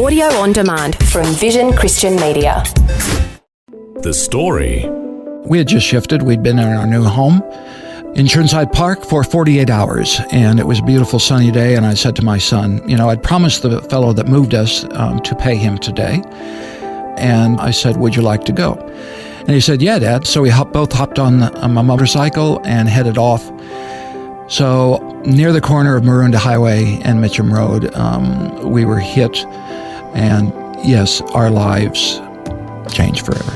Audio on demand from Vision Christian Media. The Story. We had just shifted. We'd been in our new home in Churnside Park for 48 hours, and it was a beautiful sunny day, and I said to my son, I'd promised the fellow that moved us to pay him today, and I said, would you like to go? And he said, yeah, Dad. So we both hopped on my motorcycle and headed off. So near the corner of Maroondah Highway and Mitcham Road, we were hit, and yes, our lives changed forever.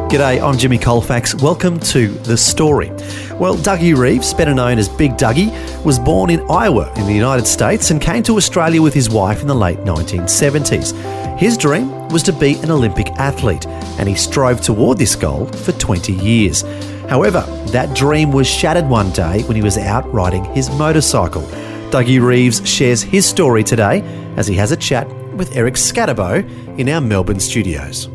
G'day, I'm Jimmy Colfax. Welcome to The Story. Well, Dougie Reeves, better known as Big Dougie, was born in Iowa in the United States and came to Australia with his wife in the late 1970s. His dream was to be an Olympic athlete, and he strove toward this goal for 20 years. However, that dream was shattered one day when he was out riding his motorcycle. Dougie Reeves shares his story today as he has a chat with Eric Scatterbo in our Melbourne studios.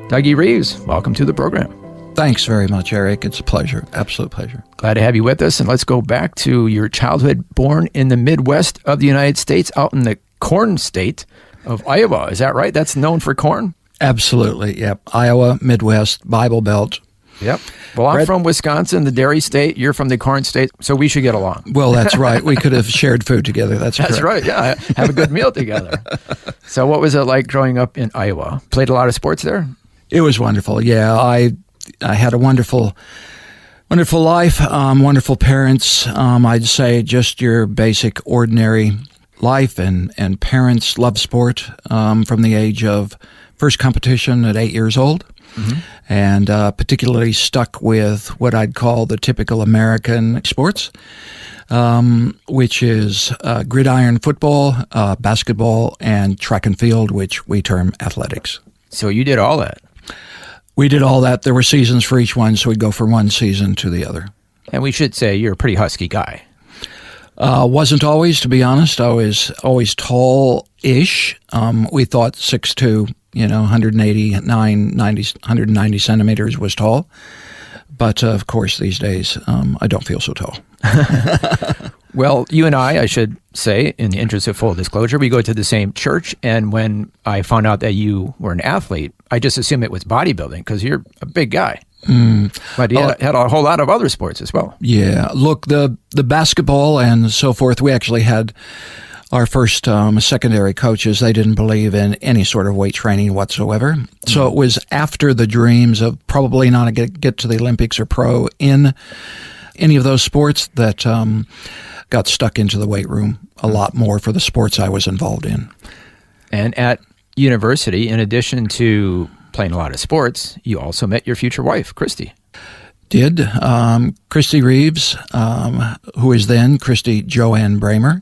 Dougie Reeves, welcome to the program. Thanks very much, Eric. It's a pleasure. Absolute pleasure. Glad to have you with us. And let's go back to your childhood, born in the Midwest of the United States, out in the corn state of Iowa. Is that right? That's known for corn? Absolutely, yep. Iowa, Midwest, Bible Belt. Yep. Well, I'm from Wisconsin, the dairy state. You're from the corn state, so we should get along. Well, that's right. We could have shared food together. That's correct. Right, yeah. Have a good meal together. So what was it like growing up in Iowa? Played a lot of sports there? It was wonderful. Yeah, I had a wonderful life, wonderful parents. I'd say just your basic ordinary life, and parents loved sport from the age of first competition at 8 years old, and particularly stuck with what I'd call the typical American sports, which is gridiron football, basketball, and track and field, which we term athletics. So you did all that? We did all that. There were seasons for each one, so we'd go from one season to the other. And we should say you're a pretty husky guy. Wasn't always, to be honest. I was always tall-ish. We thought 6'2", 190 centimeters was tall. But, of course, these days, I don't feel so tall. Well, you and I should say, in the interest of full disclosure, we go to the same church, and when I found out that you were an athlete, I just assumed it was bodybuilding because you're a big guy. But you had a whole lot of other sports as well. Yeah. Look, the basketball and so forth, we actually had our first secondary coaches. They didn't believe in any sort of weight training whatsoever. So it was after the dreams of probably not get to the Olympics or pro in any of those sports that got stuck into the weight room a lot more for the sports I was involved in. And at university, in addition to playing a lot of sports, you also met your future wife, Christy. Did. Christy Reeves, who is then Christy Joanne Bramer,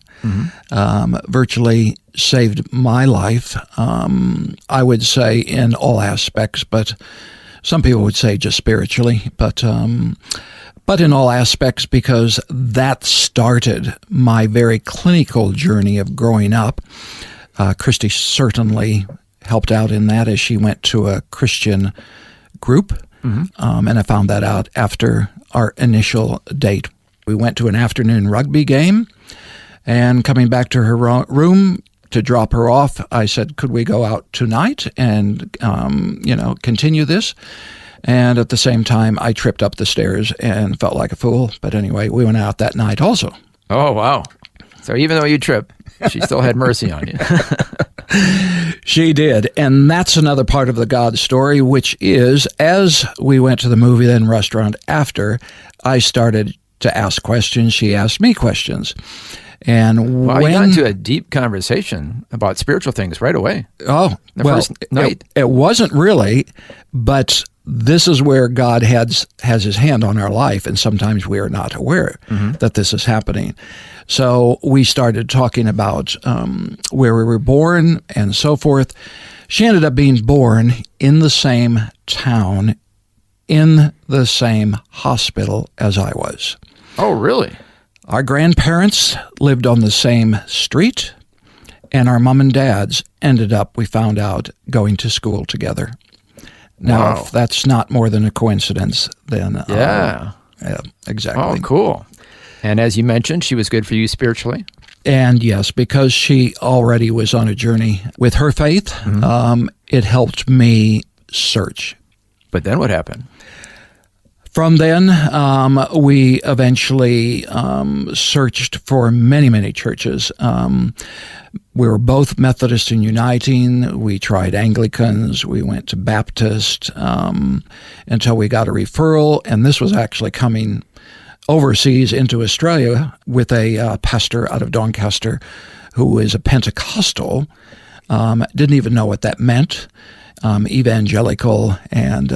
virtually saved my life, I would say, in all aspects, but some people would say just spiritually, but in all aspects, because that started my very clinical journey of growing up. Christy certainly helped out in that as she went to a Christian group, and I found that out after our initial date. We went to an afternoon rugby game, and coming back to her room to drop her off, I said, could we go out tonight and, continue this? And at the same time, I tripped up the stairs and felt like a fool. But anyway, we went out that night also. Oh, wow. So even though you tripped, she still had mercy on you. She did. And that's another part of the God story, which is, as we went to the movie then restaurant after, I started to ask questions. She asked me questions. And you got into a deep conversation about spiritual things right away. Oh, first night. It wasn't really, but this is where God has his hand on our life, and sometimes we are not aware that this is happening. So we started talking about where we were born and so forth. She ended up being born in the same town, in the same hospital as I was. Oh, really? Our grandparents lived on the same street, and our mom and dads ended up, we found out, going to school together. Now, if that's not more than a coincidence, then... Yeah. Yeah, exactly. Oh, cool. And as you mentioned, she was good for you spiritually. And yes, because she already was on a journey with her faith, it helped me search. But then what happened? From then, we eventually searched for many, many churches. We were both Methodist and Uniting. We tried Anglicans. We went to Baptist until we got a referral. And this was actually coming overseas into Australia with a pastor out of Doncaster who is a Pentecostal. Didn't even know what that meant. Evangelical, and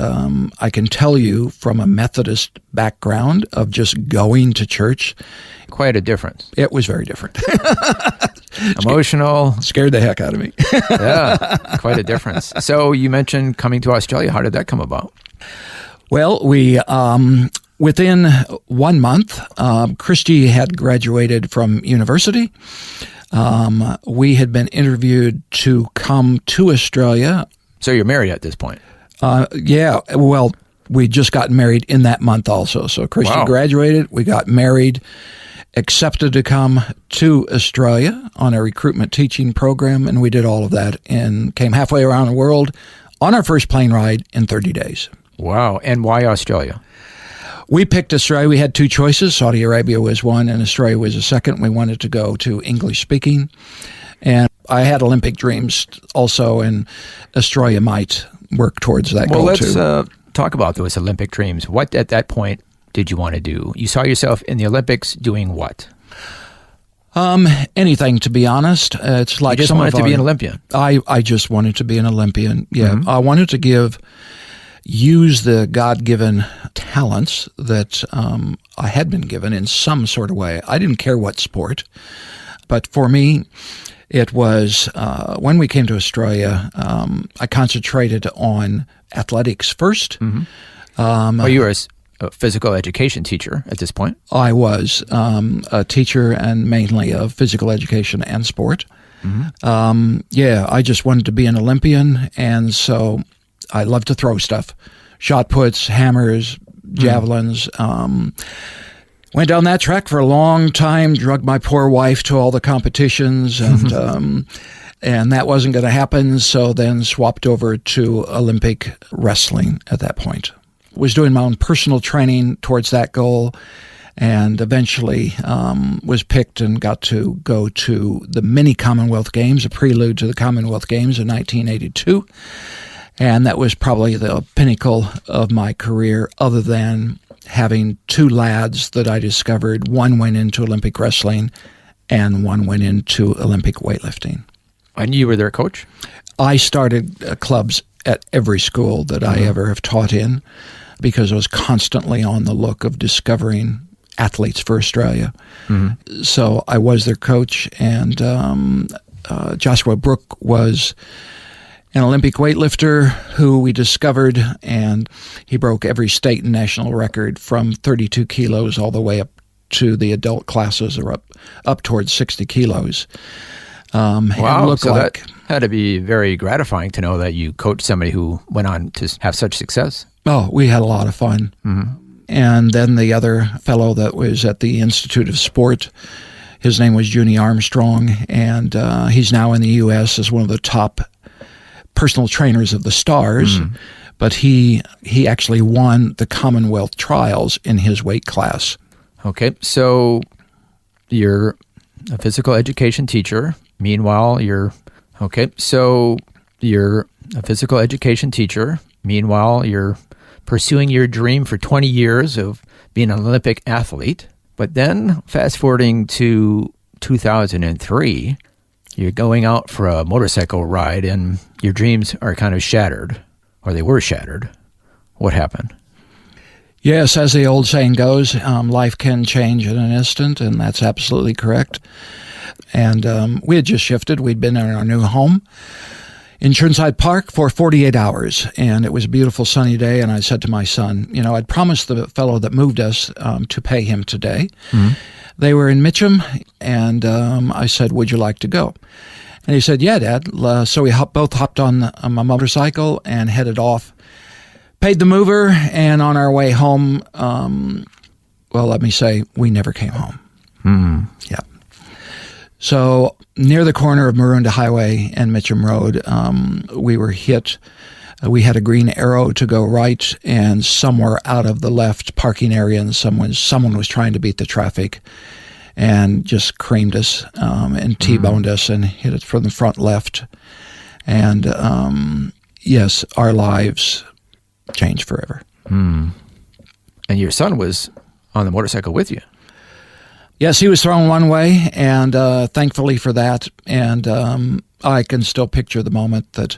I can tell you from a Methodist background of just going to church. Quite a difference. It was very different. Emotional. Scared the heck out of me. Yeah, quite a difference. So you mentioned coming to Australia. How did that come about? Well, we within 1 month, Christy had graduated from university. We had been interviewed to come to Australia. So you're married at this point? Yeah. Well, we just got married in that month also. So Christy graduated. We got married, accepted to come to Australia on a recruitment teaching program, and we did all of that and came halfway around the world on our first plane ride in 30 days. Wow. And why Australia? We picked Australia. We had two choices. Saudi Arabia was one, and Australia was a second. We wanted to go to English speaking. And I had Olympic dreams also, and Australia might work towards that goal too. Well, let's talk about those Olympic dreams. What at that point did you want to do? You saw yourself in the Olympics doing what? Anything, to be honest. It's like you just wanted to be an Olympian. I just wanted to be an Olympian. Yeah, I wanted to use the God-given talents that I had been given in some sort of way. I didn't care what sport, but for me, it was when we came to Australia, I concentrated on athletics first. You were a physical education teacher at this point? I was a teacher and mainly of physical education and sport. I just wanted to be an Olympian, and so I love to throw stuff. Shot puts, hammers, javelins. Went down that track for a long time, drugged my poor wife to all the competitions, and and that wasn't going to happen, so then swapped over to Olympic wrestling at that point. Was doing my own personal training towards that goal, and eventually was picked and got to go to the mini Commonwealth Games, a prelude to the Commonwealth Games in 1982. And that was probably the pinnacle of my career, other than having two lads that I discovered. One went into Olympic wrestling and one went into Olympic weightlifting. And you were their coach? I started clubs at every school that I ever have taught in because I was constantly on the look of discovering athletes for Australia. So I was their coach, and Joshua Brook was an Olympic weightlifter who we discovered, and he broke every state and national record from 32 kilos all the way up to the adult classes, or up towards 60 kilos. Wow, so that had to be very gratifying to know that you coached somebody who went on to have such success. Oh, we had a lot of fun. And then the other fellow that was at the Institute of Sport, his name was Junie Armstrong, and he's now in the U.S. as one of the top personal trainers of the stars, but he actually won the Commonwealth trials in his weight class. Okay, so you're a physical education teacher. Meanwhile, you're a physical education teacher. Meanwhile, you're pursuing your dream for 20 years of being an Olympic athlete. But then, fast forwarding to 2003, you're going out for a motorcycle ride and your dreams are kind of shattered, or they were shattered. What happened? Yes, as the old saying goes, life can change in an instant, and that's absolutely correct. And we had just shifted. We'd been in our new home in Churnside Park for 48 hours, and it was a beautiful sunny day, and I said to my son, I'd promised the fellow that moved us to pay him today. They were in Mitcham, and I said, would you like to go? And he said, yeah, Dad. So we both hopped on my motorcycle and headed off, paid the mover, and on our way home, let me say, we never came home. Yeah. So near the corner of Maroondah Highway and Mitcham Road, we were hit. We had a green arrow to go right, and somewhere out of the left parking area, and someone was trying to beat the traffic and just creamed us and T-boned us and hit it from the front left. And yes, our lives changed forever. And your son was on the motorcycle with you. Yes, he was thrown one way, and thankfully for that. And I can still picture the moment that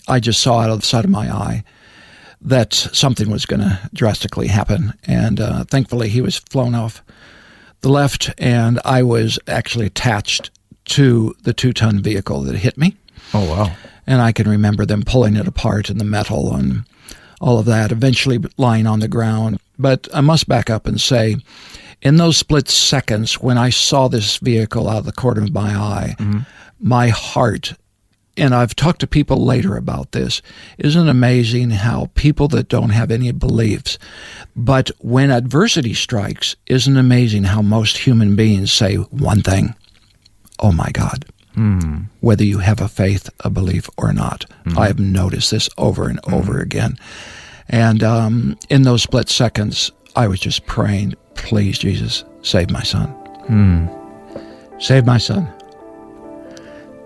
I just saw out of the side of my eye that something was going to drastically happen. And thankfully he was flown off the left, and I was actually attached to the 2-ton vehicle that hit me. Oh, wow. And I can remember them pulling it apart and the metal and all of that, eventually lying on the ground. But I must back up and say, in those split seconds when I saw this vehicle out of the corner of my eye, my heart, and I've talked to people later about this, isn't it amazing how people that don't have any beliefs, but when adversity strikes, isn't it amazing how most human beings say one thing, oh my God, whether you have a faith, a belief or not. I have noticed this over and over again. And in those split seconds, I was just praying, please, Jesus, save my son. Save my son.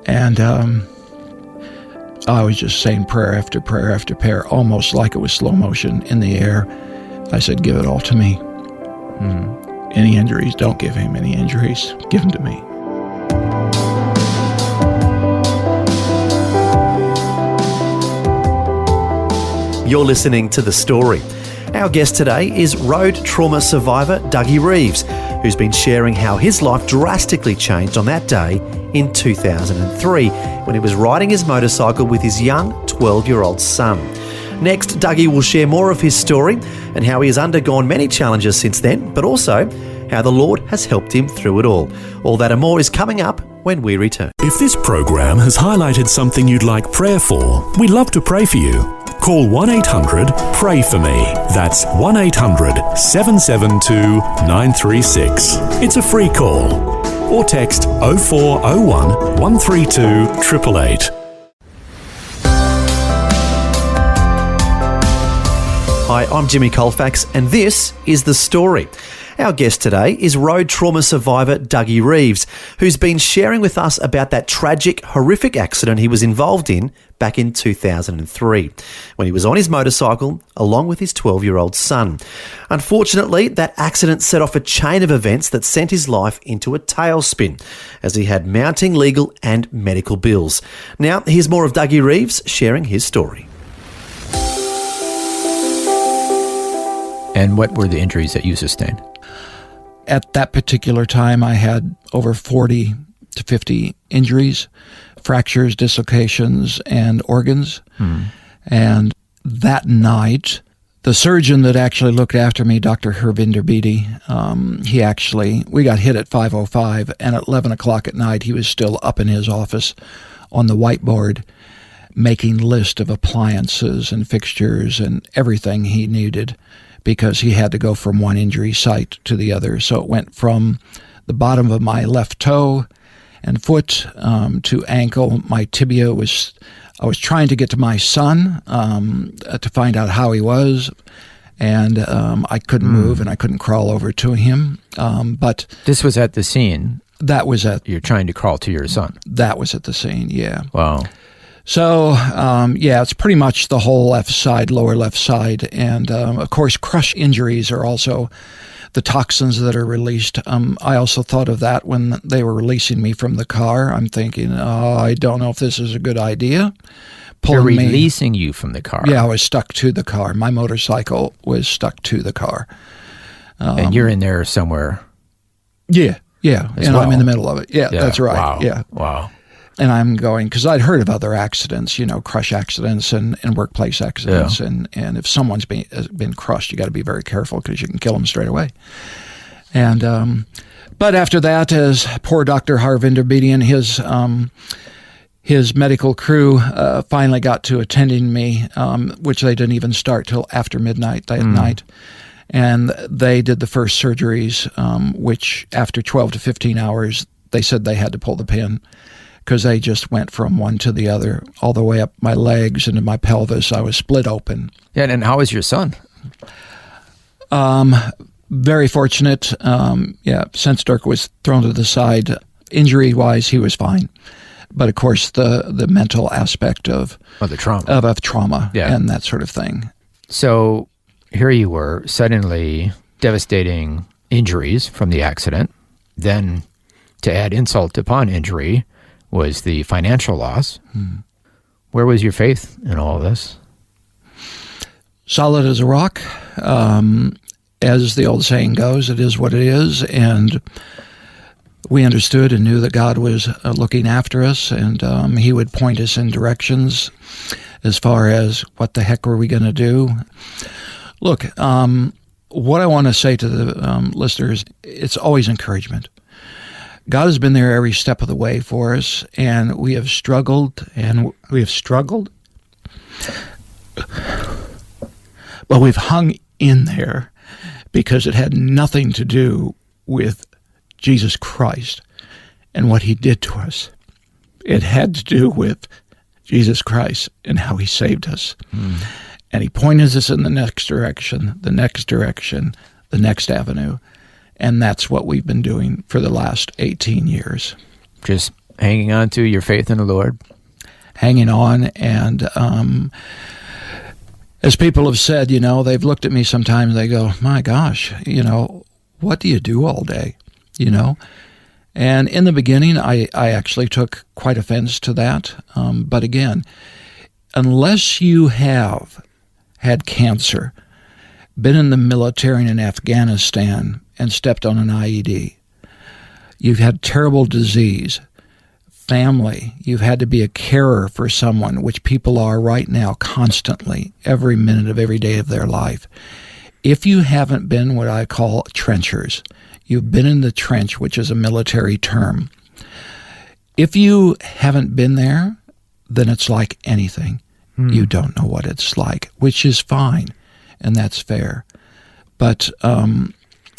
And I was just saying prayer after prayer after prayer, almost like it was slow motion in the air. I said, give it all to me. Any injuries, don't give him any injuries. Give them to me. You're listening to The Story. Our guest today is road trauma survivor Dougie Reeves, who's been sharing how his life drastically changed on that day in 2003 when he was riding his motorcycle with his young 12-year-old son. Next, Dougie will share more of his story and how he has undergone many challenges since then, but also how the Lord has helped him through it all. All that and more is coming up when we return. If this program has highlighted something you'd like prayer for, we'd love to pray for you. Call 1-800-PRAY-FOR-ME. That's 1-800-772-936. It's a free call. Or text 0401 132 888. Hi, I'm Jimmy Colfax, and this is The Story. Our guest today is road trauma survivor Dougie Reeves, who's been sharing with us about that tragic, horrific accident he was involved in back in 2003, when he was on his motorcycle along with his 12-year-old son. Unfortunately, that accident set off a chain of events that sent his life into a tailspin, as he had mounting legal and medical bills. Now, here's more of Dougie Reeves sharing his story. And what were the injuries that you sustained? At that particular time, I had over 40 to 50 injuries, fractures, dislocations, and organs. And that night, the surgeon that actually looked after me, Dr. Harvinder Beatty, we got hit at 5:05, and at 11 o'clock at night, he was still up in his office on the whiteboard making list of appliances and fixtures and everything he needed, because he had to go from one injury site to the other. So it went from the bottom of my left toe and foot to ankle. My tibia I was trying to get to my son to find out how he was, and I couldn't move and I couldn't crawl over to him. But this was at the scene. That was at... You're trying to crawl to your son. That was at the scene, yeah. Wow. So, it's pretty much the whole left side, lower left side. And, of course, crush injuries are also the toxins that are released. I also thought of that when they were releasing me from the car. I'm thinking, I don't know if this is a good idea. They're releasing you from the car? Yeah, I was stuck to the car. My motorcycle was stuck to the car. And you're in there somewhere? Yeah. And I'm in the middle of it. Yeah, that's right. Wow. Yeah. Wow. And I'm going, because I'd heard of other accidents, crush accidents and workplace accidents. Yeah. And if someone's been crushed, you got to be very careful because you can kill them straight away. And but after that, as poor Dr. Harvinder Beatty and his medical crew finally got to attending me, which they didn't even start till after midnight that night. And they did the first surgeries, which after 12 to 15 hours, they said they had to pull the pin because they just went from one to the other, all the way up my legs into my pelvis. I was split open. Yeah, and how is your son? Very fortunate. Since Dirk was thrown to the side, injury-wise, he was fine. But of course, the mental aspect of the trauma, of trauma, and that sort of thing. So here you were, suddenly devastating injuries from the accident. Then, to add insult upon injury, was the financial loss. Where was your faith in all of this? Solid as a rock. As the old saying goes, it is what it is, and we understood and knew that God was looking after us, and he would point us in directions as far as what the heck were we going to do. Look, what I want to say to the listeners, it's always encouragement. God has been there every step of the way for us, and we have struggled, but we've hung in there because it had nothing to do with Jesus Christ and what he did to us. It had to do with Jesus Christ and how he saved us. And he pointed us in the next direction, the next avenue. And that's what we've been doing for the last 18 years. Just hanging on to your faith in the Lord? Hanging on. And as people have said, they've looked at me sometimes, they go, my gosh, what do you do all day? And in the beginning, I actually took quite offense to that. But again, unless you have had cancer, been in the military in Afghanistan and stepped on an IED, you've had terrible disease, family, you've had to be a carer for someone, which people are right now constantly, every minute of every day of their life. If you haven't been what I call trenchers, you've been in the trench, which is a military term. If you haven't been there, then it's like anything. You don't know what it's like, which is fine, and that's fair. But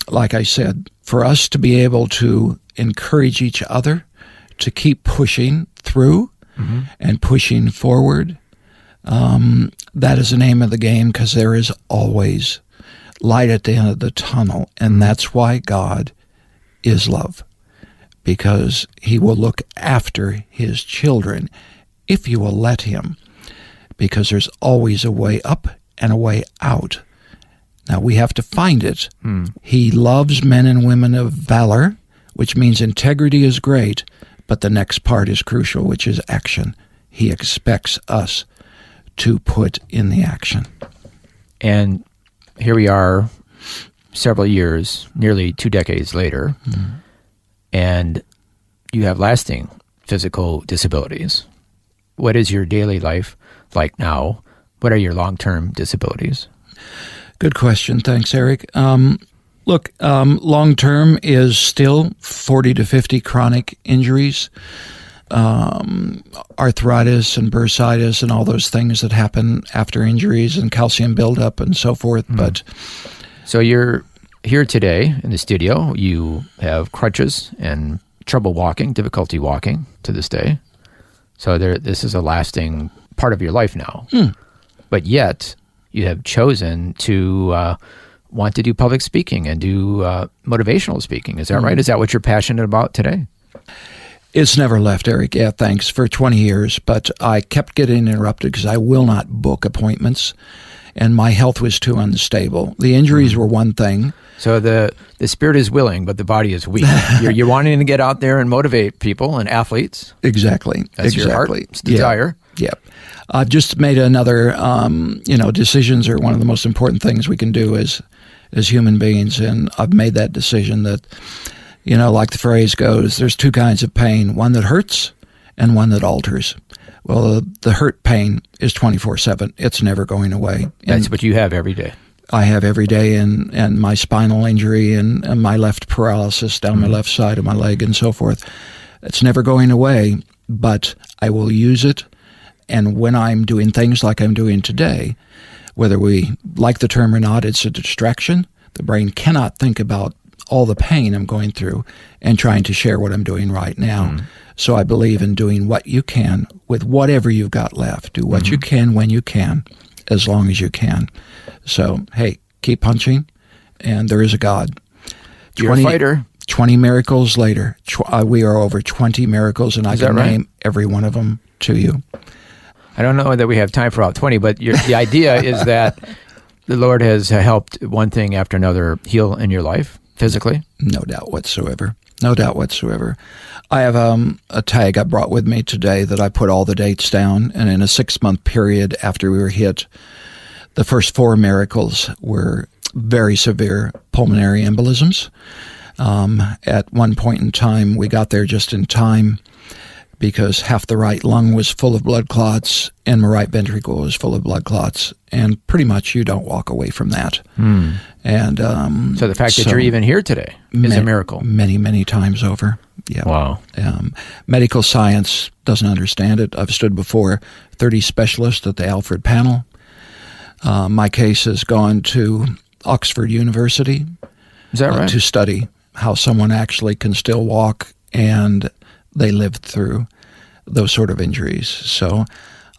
like I said, for us to be able to encourage each other to keep pushing through and pushing forward, that is the name of the game, because there is always light at the end of the tunnel, and that's why God is love, because he will look after his children if you will let him, because there's always a way up and a way out. Now, we have to find it. He loves men and women of valor, which means integrity is great, but the next part is crucial, which is action. He expects us to put in the action. And here we are several years, nearly 2 decades later, and you have lasting physical disabilities. What is your daily life like now? What are your long-term disabilities? Good question. Thanks, Eric. Long-term is still 40 to 50 chronic injuries, arthritis and bursitis and all those things that happen after injuries and calcium buildup and so forth. But so you're here today in the studio. You have crutches and trouble walking, difficulty walking to this day. So this is a lasting part of your life now. But yet you have chosen to want to do public speaking and do motivational speaking. Is that right? Is that what you're passionate about today? It's never left, Eric. Yeah, thanks, for 20 years. But I kept getting interrupted because I will not book appointments, and my health was too unstable. The injuries were one thing. So the spirit is willing, but the body is weak. You're wanting to get out there and motivate people and athletes. Exactly. That's your heart's desire. Yeah. I've just made another, decisions are one of the most important things we can do as human beings. And I've made that decision that, like the phrase goes, there's two kinds of pain, one that hurts and one that alters. Well, the hurt pain is 24/7. It's never going away. That's what you have every day. I have every day, and my spinal injury and my left paralysis down my left side of my leg and so forth. It's never going away, but I will use it. And when I'm doing things like I'm doing today, whether we like the term or not, it's a distraction. The brain cannot think about all the pain I'm going through and trying to share what I'm doing right now. So I believe in doing what you can with whatever you've got left. Do what you can when you can, as long as you can. So, hey, keep punching, and there is a God. You're a fighter. 20 miracles later. We are over 20 miracles, and I can name every one of them to you. I don't know that we have time for all 20, but the idea is that the Lord has helped one thing after another heal in your life, physically? No doubt whatsoever. No doubt whatsoever. I have a tag I brought with me today that I put all the dates down, and in a 6-month period after we were hit, the first 4 miracles were very severe pulmonary embolisms. At one point in time, we got there just in time because half the right lung was full of blood clots and my right ventricle was full of blood clots. And pretty much you don't walk away from that. And so the fact that you're even here today is a miracle. Many, many times over. Yeah. Wow. Medical science doesn't understand it. I've stood before 30 specialists at the Alfred panel. My case has gone to Oxford University. Is that right? To study how someone actually can still walk and they lived through those sort of injuries. So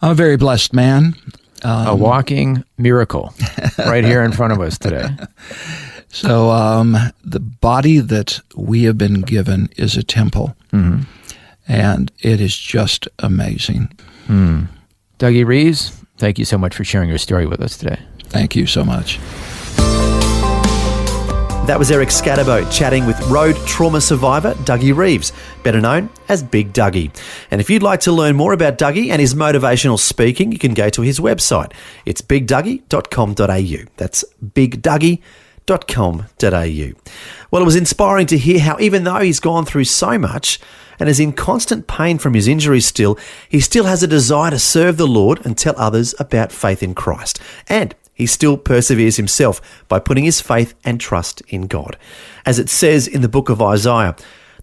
I'm a very blessed man. A walking miracle right here in front of us today. So the body that we have been given is a temple, and it is just amazing. Dougie Reeves, thank you so much for sharing your story with us today. Thank you so much. That was Eric Scatterbo chatting with road trauma survivor Dougie Reeves, better known as Big Dougie. And if you'd like to learn more about Dougie and his motivational speaking, you can go to his website. It's bigdougie.com.au. That's bigdougie.com.au. Well, it was inspiring to hear how even though he's gone through so much and is in constant pain from his injuries still, he still has a desire to serve the Lord and tell others about faith in Christ. And he still perseveres himself by putting his faith and trust in God. As it says in the book of Isaiah,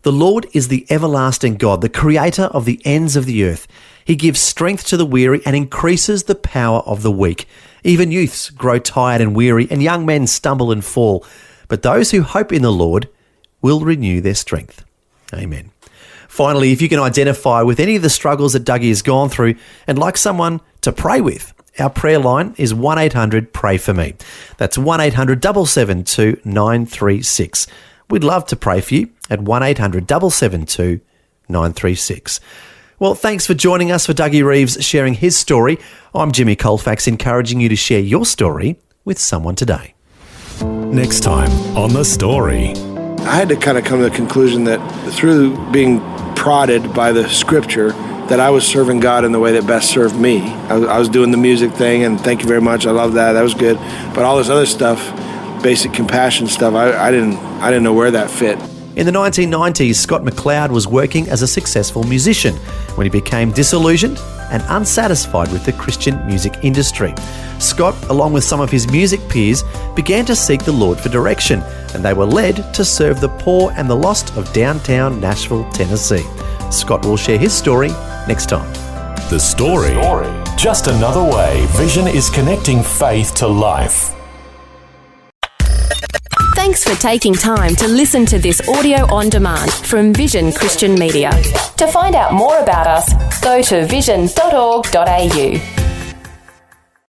"The Lord is the everlasting God, the creator of the ends of the earth. He gives strength to the weary and increases the power of the weak. Even youths grow tired and weary, and young men stumble and fall. But those who hope in the Lord will renew their strength." Amen. Finally, if you can identify with any of the struggles that Dougie has gone through and like someone to pray with, our prayer line is 1-800-PRAY-FOR-ME. That's 1-800-772-936. We'd love to pray for you at 1-800-772-936. Well, thanks for joining us for Dougie Reeves sharing his story. I'm Jimmy Colfax, encouraging you to share your story with someone today. Next time on The Story. I had to kind of come to the conclusion that through being prodded by the scripture, that I was serving God in the way that best served me. I was doing the music thing, and thank you very much. I love that. That was good. But all this other stuff, basic compassion stuff, I didn't know where that fit. In the 1990s, Scott McLeod was working as a successful musician when he became disillusioned and unsatisfied with the Christian music industry. Scott, along with some of his music peers, began to seek the Lord for direction, and they were led to serve the poor and the lost of downtown Nashville, Tennessee. Scott will share his story next time. The Story. Just another way Vision is connecting faith to life. Thanks for taking time to listen to this audio on demand from Vision Christian Media. To find out more about us, go to vision.org.au.